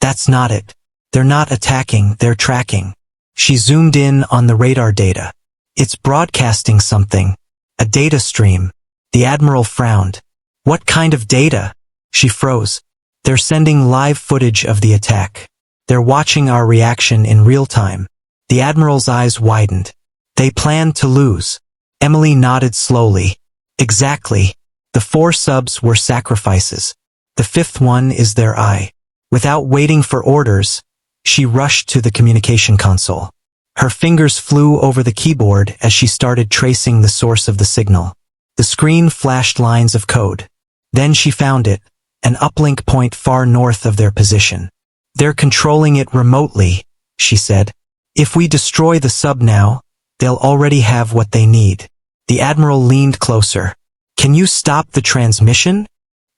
that's not it. They're not attacking, they're tracking." She zoomed in on the radar data. "It's broadcasting something. A data stream." The Admiral frowned. "What kind of data?" She froze. "They're sending live footage of the attack. They're watching our reaction in real time." The Admiral's eyes widened. "They plan to lose." Emily nodded slowly. "Exactly. The 4 subs were sacrifices. The 5th one is their eye." Without waiting for orders, she rushed to the communication console. Her fingers flew over the keyboard as she started tracing the source of the signal. The screen flashed lines of code. Then she found it, an uplink point far north of their position. "They're controlling it remotely," she said. "If we destroy the sub now, they'll already have what they need." The Admiral leaned closer. "Can you stop the transmission?"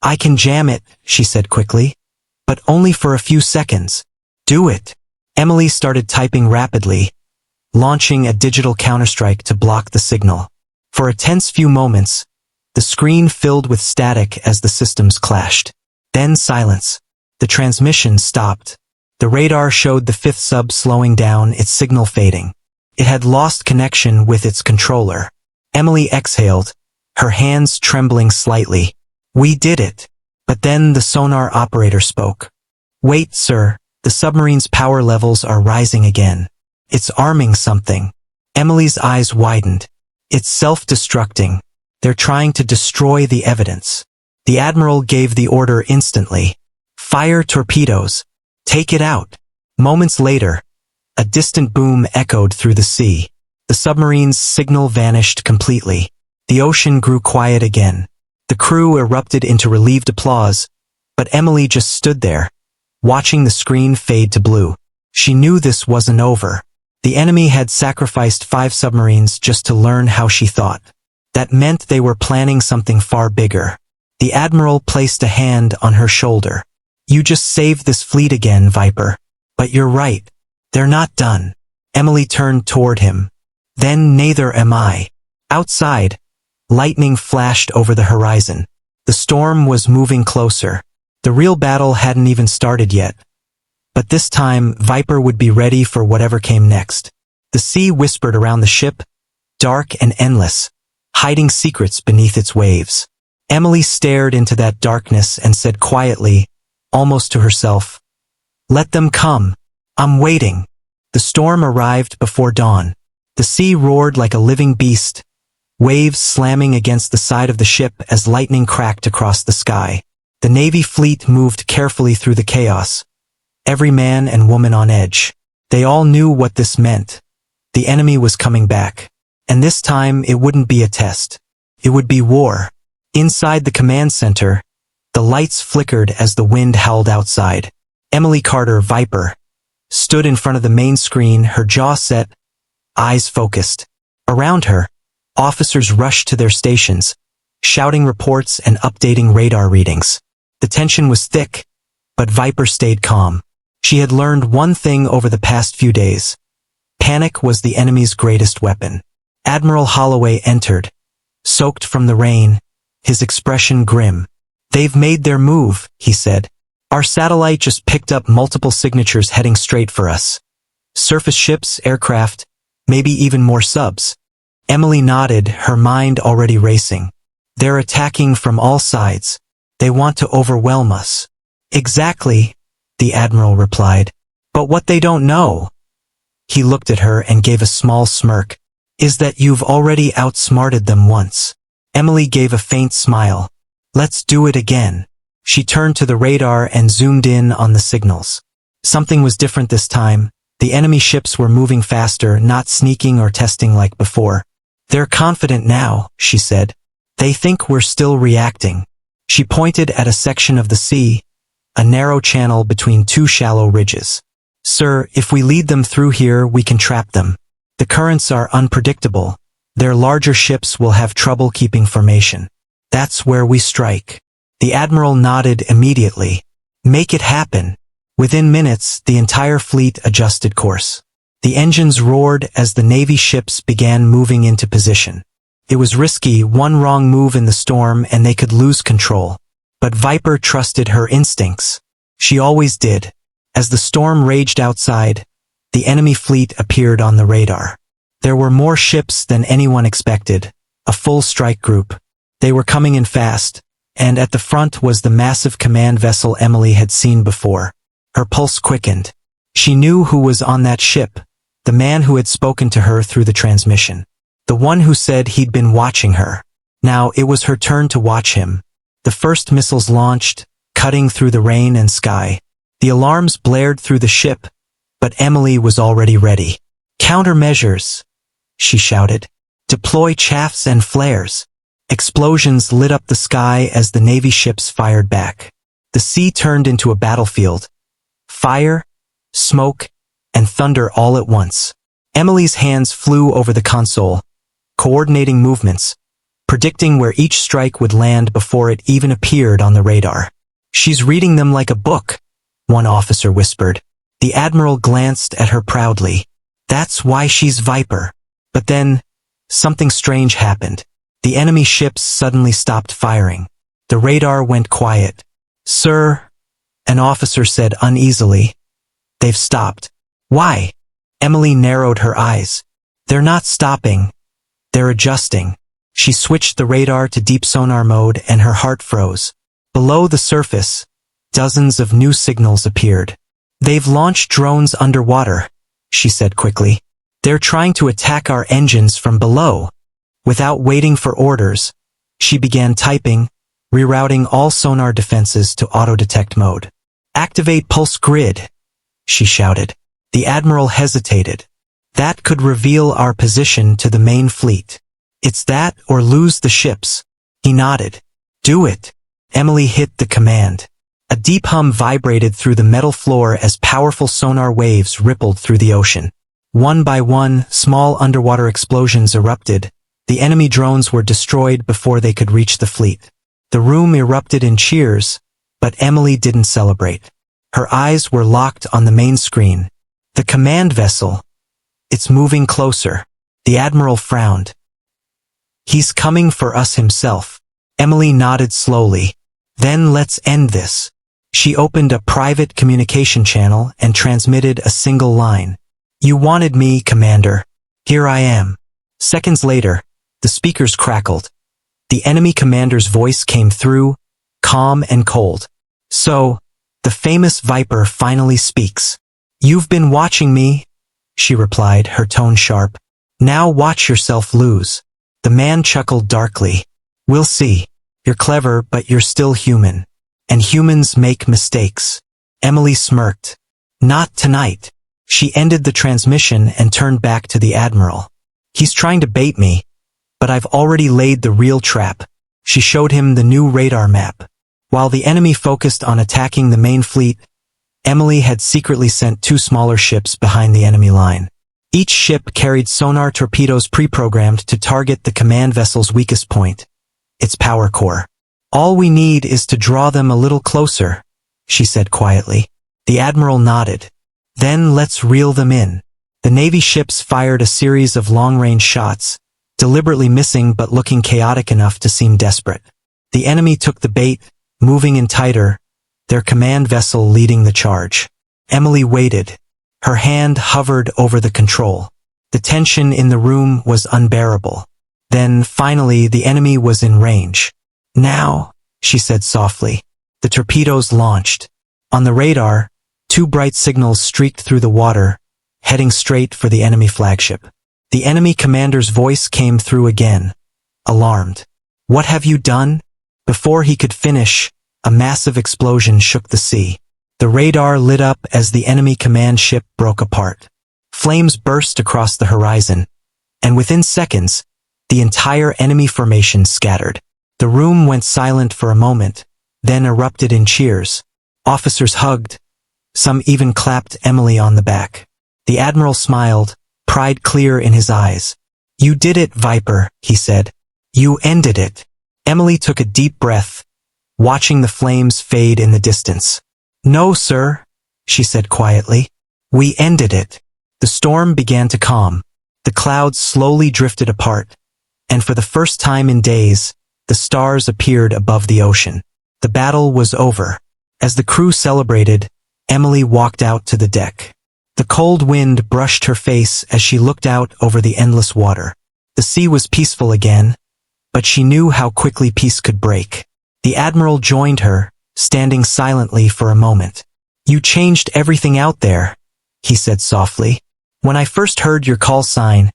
"I can jam it," she said quickly. "But only for a few seconds." "Do it." Emily started typing rapidly, launching a digital counterstrike to block the signal. For a tense few moments, the screen filled with static as the systems clashed. Then silence. The transmission stopped. The radar showed the 5th sub slowing down, its signal fading. It had lost connection with its controller. Emily exhaled, her hands trembling slightly. "We did it." But then the sonar operator spoke. "Wait, sir, the submarine's power levels are rising again. It's arming something." Emily's eyes widened. "It's self-destructing. They're trying to destroy the evidence." The Admiral gave the order instantly. "Fire torpedoes. Take it out." Moments later, a distant boom echoed through the sea. The submarine's signal vanished completely. The ocean grew quiet again. The crew erupted into relieved applause, but Emily just stood there, watching the screen fade to blue. She knew this wasn't over. The enemy had sacrificed 5 submarines just to learn how she thought. That meant they were planning something far bigger. The Admiral placed a hand on her shoulder. "You just saved this fleet again, Viper. But you're right. They're not done. Emily turned toward him. Then neither am I. Outside, lightning flashed over the horizon. The storm was moving closer. The real battle hadn't even started yet. But this time, Viper would be ready for whatever came next. The sea whispered around the ship, dark and endless, hiding secrets beneath its waves. Emily stared into that darkness and said quietly, almost to herself, "Let them come. I'm waiting." The storm arrived before dawn. The sea roared like a living beast, waves slamming against the side of the ship as lightning cracked across the sky. The Navy fleet moved carefully through the chaos, every man and woman on edge. They all knew what this meant. The enemy was coming back. And this time it wouldn't be a test. It would be war. Inside the command center, the lights flickered as the wind howled outside. Emily Carter, Viper, stood in front of the main screen, her jaw set, eyes focused. Around her, officers rushed to their stations, shouting reports and updating radar readings. The tension was thick, but Viper stayed calm. She had learned one thing over the past few days. Panic was the enemy's greatest weapon. Admiral Holloway entered, soaked from the rain, his expression grim. "They've made their move," he said. "Our satellite just picked up multiple signatures heading straight for us. Surface ships, aircraft, maybe even more subs." Emily nodded, her mind already racing. "They're attacking from all sides. They want to overwhelm us." "Exactly," the Admiral replied. "But what they don't know," he looked at her and gave a small smirk, "is that you've already outsmarted them once." Emily gave a faint smile. "Let's do it again." She turned to the radar and zoomed in on the signals. Something was different this time. The enemy ships were moving faster, not sneaking or testing like before. "They're confident now," she said. "They think we're still reacting." She pointed at a section of the sea, a narrow channel between two shallow ridges. "Sir, if we lead them through here, we can trap them. The currents are unpredictable. Their larger ships will have trouble keeping formation. That's where we strike." The Admiral nodded immediately. "Make it happen." Within minutes, the entire fleet adjusted course. The engines roared as the Navy ships began moving into position. It was risky, one wrong move in the storm and they could lose control. But Viper trusted her instincts. She always did. As the storm raged outside, the enemy fleet appeared on the radar. There were more ships than anyone expected, a full strike group. They were coming in fast, and at the front was the massive command vessel Emily had seen before. Her pulse quickened. She knew who was on that ship, the man who had spoken to her through the transmission. The one who said he'd been watching her. Now it was her turn to watch him. The first missiles launched, cutting through the rain and sky. The alarms blared through the ship, but Emily was already ready. "Countermeasures," she shouted. "Deploy chaffs and flares." Explosions lit up the sky as the Navy ships fired back. The sea turned into a battlefield. Fire, smoke, and thunder all at once. Emily's hands flew over the console, coordinating movements, predicting where each strike would land before it even appeared on the radar. "She's reading them like a book," one officer whispered. The Admiral glanced at her proudly. "That's why she's Viper." But then, something strange happened. The enemy ships suddenly stopped firing. The radar went quiet. "Sir," an officer said uneasily, "they've stopped." "Why?" Emily narrowed her eyes. "They're not stopping. They're adjusting." She switched the radar to deep sonar mode and her heart froze. Below the surface, dozens of new signals appeared. "They've launched drones underwater," she said quickly. "They're trying to attack our engines from below." Without waiting for orders, she began typing, rerouting all sonar defenses to auto-detect mode. "Activate pulse grid," she shouted. The Admiral hesitated. "That could reveal our position to the main fleet." "It's that or lose the ships." He nodded. "Do it." Emily hit the command. A deep hum vibrated through the metal floor as powerful sonar waves rippled through the ocean. One by one, small underwater explosions erupted. The enemy drones were destroyed before they could reach the fleet. The room erupted in cheers, but Emily didn't celebrate. Her eyes were locked on the main screen. The command vessel. It's moving closer. The Admiral frowned. He's coming for us himself. Emily nodded slowly. Then let's end this. She opened a private communication channel and transmitted a single line. You wanted me, Commander. Here I am. Seconds later, the speakers crackled. The enemy commander's voice came through, calm and cold. So, the famous Viper finally speaks. You've been watching me, she replied, her tone sharp. Now watch yourself lose. The man chuckled darkly. We'll see. You're clever, but you're still human. And humans make mistakes. Emily smirked. Not tonight. She ended the transmission and turned back to the Admiral. He's trying to bait me, but I've already laid the real trap. She showed him the new radar map. While the enemy focused on attacking the main fleet, Emily had secretly sent 2 smaller ships behind the enemy line. Each ship carried sonar torpedoes pre-programmed to target the command vessel's weakest point, its power core. All we need is to draw them a little closer, she said quietly. The Admiral nodded. Then let's reel them in. The Navy ships fired a series of long-range shots, deliberately missing but looking chaotic enough to seem desperate. The enemy took the bait, moving in tighter, their command vessel leading the charge. Emily waited. Her hand hovered over the control. The tension in the room was unbearable. Then, finally, the enemy was in range. Now, she said softly. The torpedoes launched. On the radar, 2 bright signals streaked through the water, heading straight for the enemy flagship. The enemy commander's voice came through again, alarmed. What have you done? Before he could finish, a massive explosion shook the sea. The radar lit up as the enemy command ship broke apart. Flames burst across the horizon, and within seconds, the entire enemy formation scattered. The room went silent for a moment, then erupted in cheers. Officers hugged. Some even clapped Emily on the back. The Admiral smiled, pride clear in his eyes. You did it, Viper, he said. You ended it. Emily took a deep breath, watching the flames fade in the distance. No, sir, she said quietly. We ended it. The storm began to calm. The clouds slowly drifted apart, and for the first time in days, the stars appeared above the ocean. The battle was over. As the crew celebrated, Emily walked out to the deck. The cold wind brushed her face as she looked out over the endless water. The sea was peaceful again, but she knew how quickly peace could break. The Admiral joined her, standing silently for a moment. You changed everything out there, he said softly. When I first heard your call sign,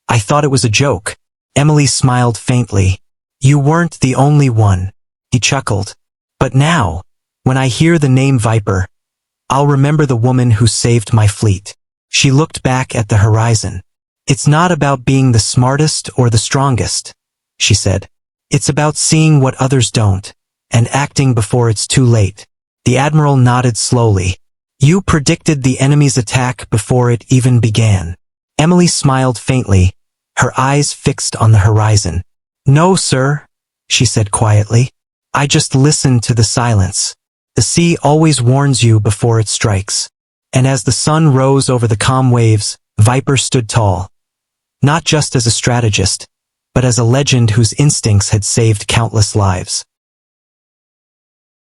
I thought it was a joke. Emily smiled faintly. You weren't the only one, he chuckled. But now, when I hear the name Viper, I'll remember the woman who saved my fleet. She looked back at the horizon. It's not about being the smartest or the strongest, she said. It's about seeing what others don't, and acting before it's too late. The Admiral nodded slowly. You predicted the enemy's attack before it even began. Emily smiled faintly, her eyes fixed on the horizon. No, sir, she said quietly. I just listened to the silence. The sea always warns you before it strikes. And as the sun rose over the calm waves, Viper stood tall. Not just as a strategist, but as a legend whose instincts had saved countless lives.